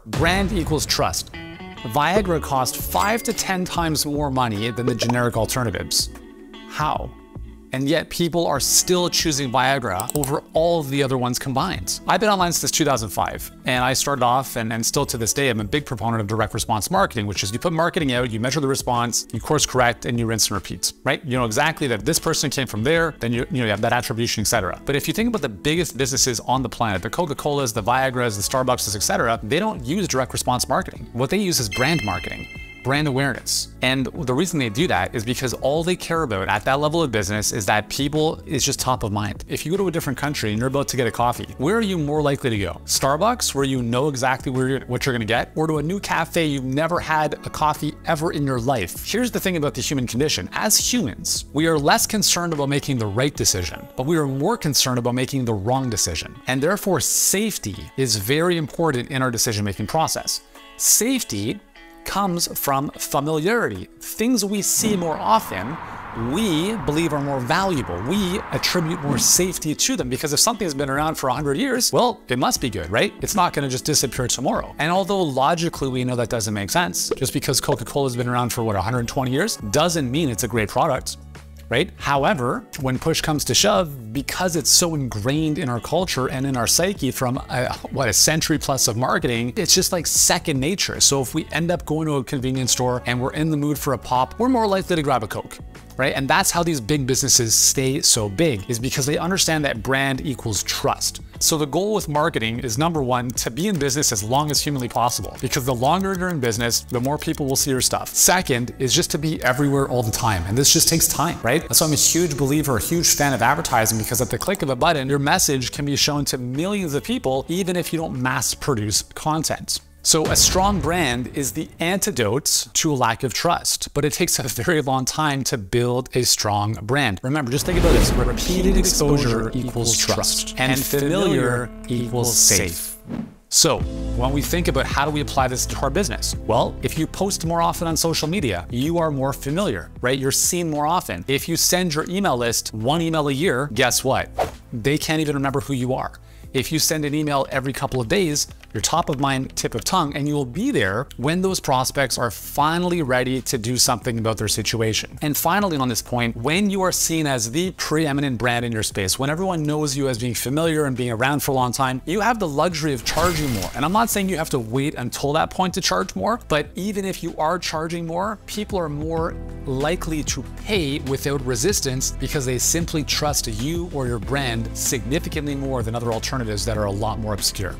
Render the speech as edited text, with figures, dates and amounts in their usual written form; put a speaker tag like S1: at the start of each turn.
S1: Brand equals trust. Viagra costs 5 to 10 times more money than the generic alternatives. How? And yet people are still choosing Viagra over all of the other ones combined. I've been online since 2005, and I started off, and still to this day, I'm a big proponent of direct response marketing, which is you put marketing out, you measure the response, you course correct, and you rinse and repeat, right? You know exactly that this person came from there, then you have that attribution, etc. But if you think about the biggest businesses on the planet, the Coca-Colas, the Viagras, the Starbucks, etc., they don't use direct response marketing. What they use is brand marketing. Brand awareness. And the reason they do that is because all they care about at that level of business is that people is just top of mind. If you go to a different country and you're about to get a coffee, where are you more likely to go? Starbucks, where you know exactly what you're gonna get, or to a new cafe you've never had a coffee ever in your life? Here's the thing about the human condition. As humans, we are less concerned about making the right decision, but we are more concerned about making the wrong decision. And therefore, safety is very important in our decision-making process. Safety comes from familiarity. Things we see more often, we believe are more valuable. We attribute more safety to them because if something has been around for 100 years, well, it must be good, right? It's not gonna just disappear tomorrow. And although logically we know that doesn't make sense, just because Coca-Cola has been around for what, 120 years, doesn't mean it's a great product. Right? However, when push comes to shove, because it's so ingrained in our culture and in our psyche from a century plus of marketing, it's just like second nature. So if we end up going to a convenience store and we're in the mood for a pop, we're more likely to grab a Coke. Right? And that's how these big businesses stay so big, is because they understand that brand equals trust. So the goal with marketing is, number one, to be in business as long as humanly possible, because the longer you're in business, the more people will see your stuff. Second is just to be everywhere all the time. And this just takes time, right? That's why I'm a huge believer, a huge fan of advertising, because at the click of a button, your message can be shown to millions of people, even if you don't mass produce content. So a strong brand is the antidote to a lack of trust, but it takes a very long time to build a strong brand. Remember, just think about this. Repeated exposure equals trust, and familiar equals safe. So when we think about how do we apply this to our business? Well, if you post more often on social media, you are more familiar, right? You're seen more often. If you send your email list 1 email a year, guess what? They can't even remember who you are. If you send an email every couple of days, you're top of mind, tip of tongue, and you will be there when those prospects are finally ready to do something about their situation. And finally, on this point, when you are seen as the preeminent brand in your space, when everyone knows you as being familiar and being around for a long time, you have the luxury of charging more. And I'm not saying you have to wait until that point to charge more, but even if you are charging more, people are more likely to pay without resistance because they simply trust you or your brand significantly more than other alternatives that are a lot more obscure.